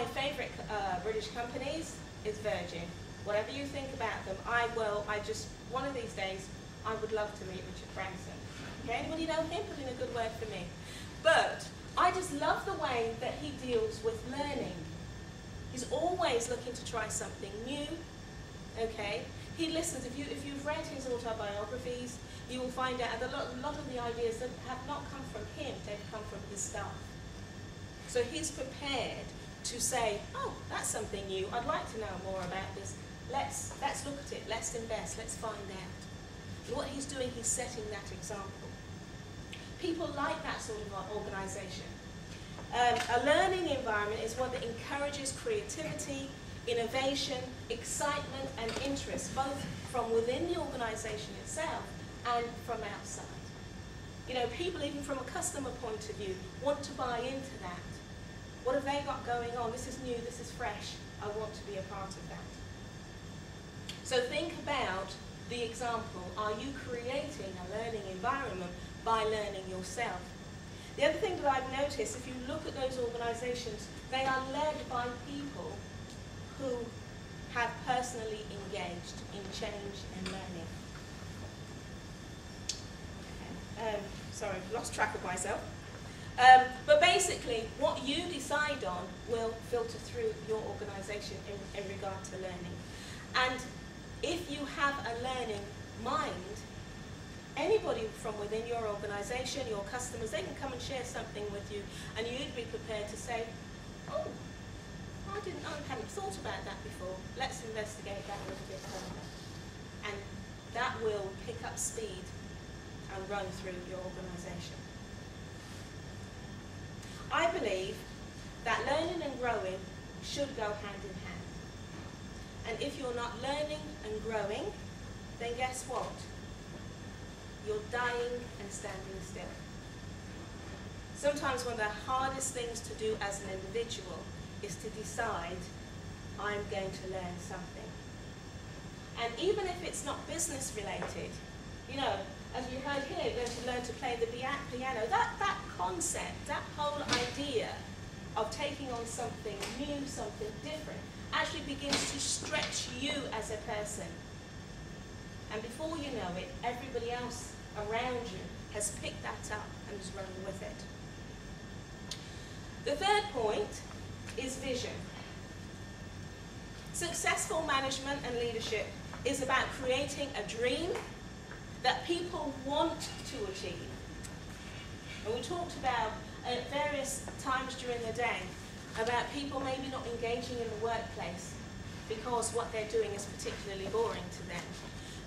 my favourite British companies is Virgin. Whatever you think about them, one of these days, I would love to meet Richard Branson. Okay, anybody know him? Put in a good word for me. But I just love the way that he deals with learning. He's always looking to try something new. Okay, he listens. If you've read his autobiographies, you will find out that a lot of the ideas that have not come from him, they've come from his staff. So he's prepared to say, oh, that's something new. I'd like to know more about this. Let's look at it. Let's invest. Let's find out. And what he's doing, he's setting that example. People like that sort of organisation. A learning environment is one that encourages creativity, innovation, excitement and interest, both from within the organisation itself and from outside. You know, people even from a customer point of view want to buy into that. What have they got going on? This is new, this is fresh, I want to be a part of that. So think about the example. Are you creating a learning environment by learning yourself? The other thing that I've noticed, if you look at those organisations, they are led by people who have personally engaged in change and learning. Sorry, lost track of myself. But basically, what you decide on will filter through your organisation in regard to learning. And if you have a learning mind, anybody from within your organisation, your customers, they can come and share something with you, and you'd be prepared to say, oh, I hadn't thought about that before. Let's investigate that a little bit further. And that will pick up speed and run through your organisation. I believe that learning and growing should go hand in hand. And if you're not learning and growing, then guess what? You're dying and standing still. Sometimes one of the hardest things to do as an individual is to decide, I'm going to learn something. And even if it's not business related, you know, as you heard here, you're going to learn to play the piano. That concept, that whole idea of taking on something new, something different, actually begins to stretch you as a person. And before you know it, everybody else around you has picked that up and is running with it. The third point is vision. Successful management and leadership is about creating a dream that people want to achieve. And we talked about at various times during the day about people maybe not engaging in the workplace because what they're doing is particularly boring to them.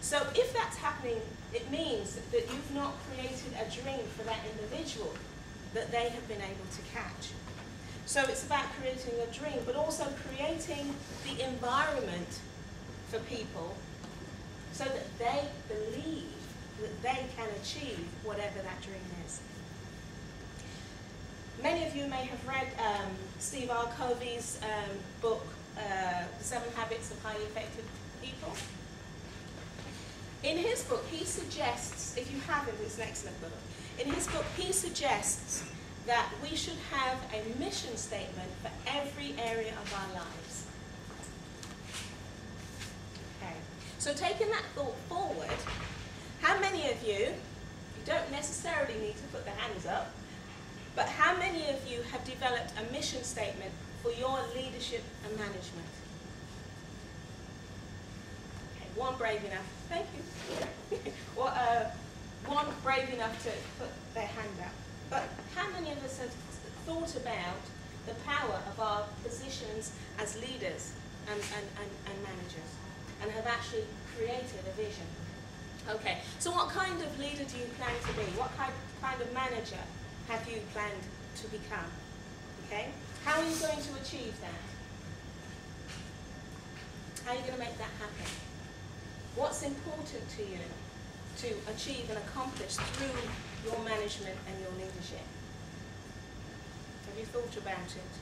So if that's happening, it means that you've not created a dream for that individual that they have been able to catch. So it's about creating a dream, but also creating the environment for people so that they believe that they can achieve whatever that dream is. Many of you may have read Steve R. Covey's book, The 7 Habits of Highly Effective People. In his book, he suggests, if you haven't, it's an excellent book. In his book, he suggests that we should have a mission statement for every area of our lives. Okay. So taking that thought forward, how many of you don't necessarily need to put the hands up, but how many of you have developed a mission statement for your leadership and management? Okay, one brave enough. Thank you. One brave enough to put their hand up. But how many of us have thought about the power of our positions as leaders and managers and have actually created a vision? Okay, so what kind of leader do you plan to be? What kind of manager have you planned to become? Okay, how are you going to achieve that? How are you going to make that happen? What's important to you to achieve and accomplish through your management and your leadership? Have you thought about it?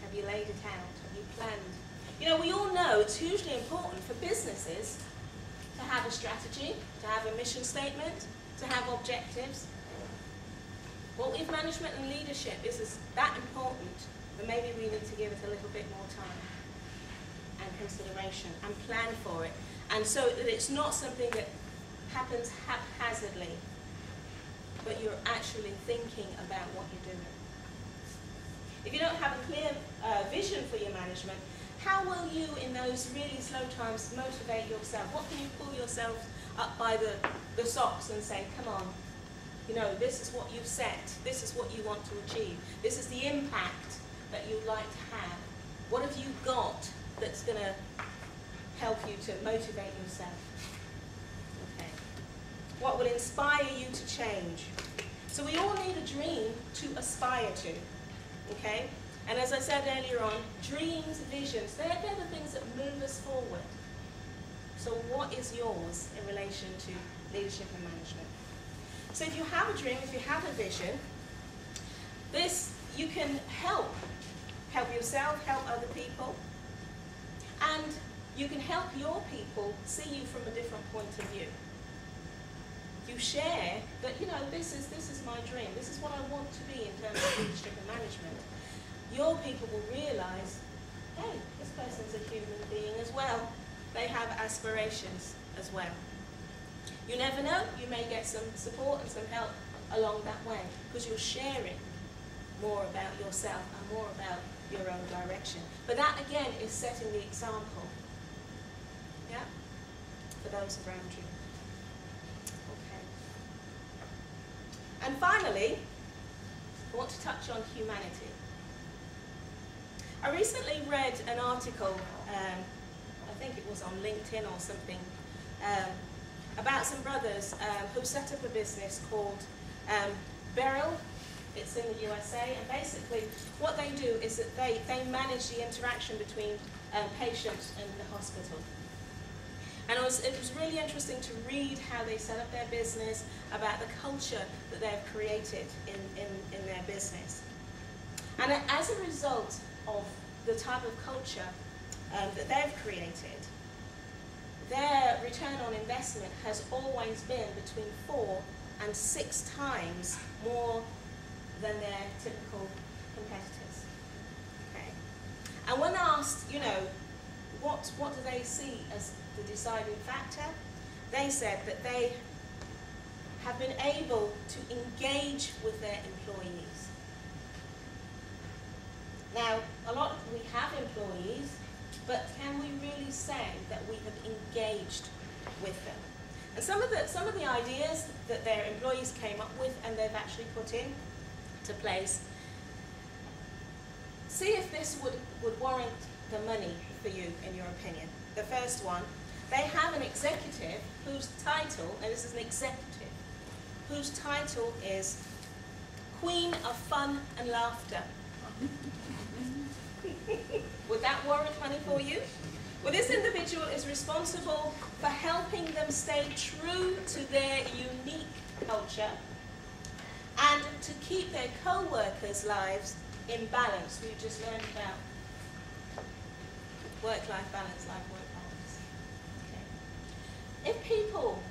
Have you laid it out? Have you planned? You know, we all know it's hugely important for businesses to have a strategy, to have a mission statement, to have objectives. Well, if management and leadership is that important, but maybe we need to give it a little bit more time and consideration and plan for it. And so that it's not something that happens haphazardly, but you're actually thinking about what you're doing. If you don't have a clear vision for your management, how will you, in those really slow times, motivate yourself? What can you pull yourself up by the socks and say, come on, you know, this is what you've set, this is what you want to achieve, this is the impact that you'd like to have. What have you got that's going to help you to motivate yourself? Okay. What will inspire you to change? So we all need a dream to aspire to. Okay? And as I said earlier on, dreams, visions, they're the things that move us forward. So what is yours in relation to leadership and management? So if you have a dream, if you have a vision, you can help yourself, help other people, and you can help your people see you from a different point of view. You share that, you know, this is my dream, this is what I want to be in terms of leadership and management. Your people will realise, hey, this person's a human being as well. They have aspirations as well. You never know, you may get some support and some help along that way, because you're sharing more about yourself and more about your own direction. But that, again, is setting the example, yeah, for those around you. Okay. And finally, I want to touch on humanity. I recently read an article, I think it was on LinkedIn or something, about some brothers who set up a business called Beryl. It's in the USA, and basically what they do is that they manage the interaction between patients and the hospital. And it was really interesting to read how they set up their business, about the culture that they've created in their business. And as a result of the type of culture that they've created, their return on investment has always been between 4 and 6 times more than their typical competitors. Okay. And when asked, you know, what do they see as the deciding factor, they said that they have been able to engage with their employees. Now, we have employees, but can we really say that we have engaged with them? And some of the ideas that their employees came up with and they've actually put into place, see if this would warrant the money for you, in your opinion. The first one, they have an executive whose title, and this is an executive, whose title is Queen of Fun and Laughter. Would that warrant money for you? Well, this individual is responsible for helping them stay true to their unique culture and to keep their co-workers' lives in balance. We just learned about work-life balance, life-work balance. Okay. If people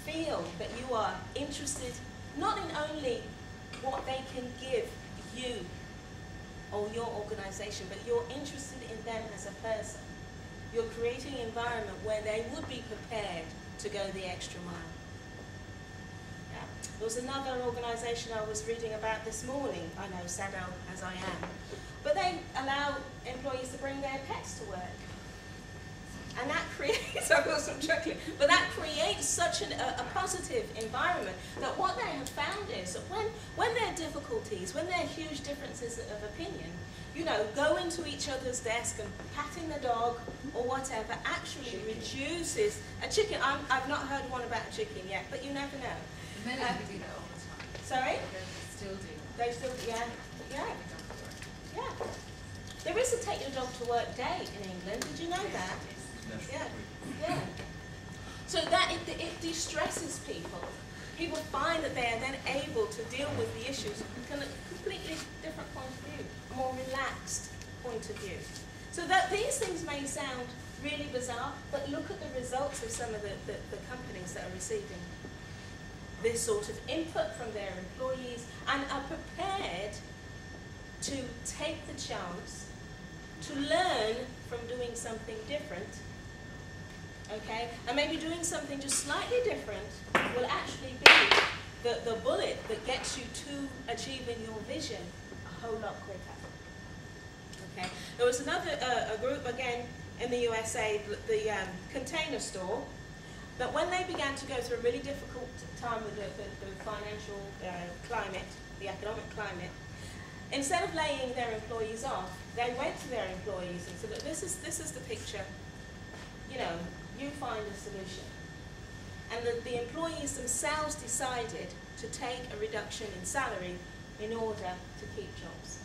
feel that you are interested not in only what they can give you or your organisation, but you're interested in them as a person, you're creating an environment where they would be prepared to go the extra mile. Yeah. There was another organisation I was reading about this morning, I know, Sado as I am, but they allow employees to bring their pets to work. And that creates, I've got some chuckling, but that creates such a positive environment that what they have found is that when there are difficulties, when there are huge differences of opinion, you know, going to each other's desk and patting the dog or whatever actually reduces a chicken. I've not heard one about a chicken yet, but you never know. Men do that all the time. Sorry? They still do. They still, yeah. There is a Take Your Dog to Work Day in England. Did you know that? Yeah. So that it de-stresses people. People find that they are then able to deal with the issues from a completely different point of view, a more relaxed point of view. So that these things may sound really bizarre, but look at the results of some of the companies that are receiving this sort of input from their employees and are prepared to take the chance to learn from doing something different, okay? And maybe doing something just slightly different will actually be the bullet that gets you to achieving your vision a whole lot quicker. Okay. There was another a group again in the USA, the Container Store, but when they began to go through a really difficult time with the financial climate, the economic climate, instead of laying their employees off, they went to their employees and said, look, this is the picture, you know, you find a solution. And the employees themselves decided to take a reduction in salary in order to keep jobs.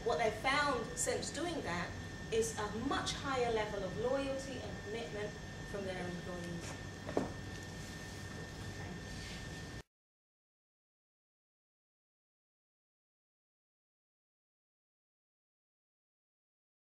What they've found since doing that is a much higher level of loyalty and commitment from their employees.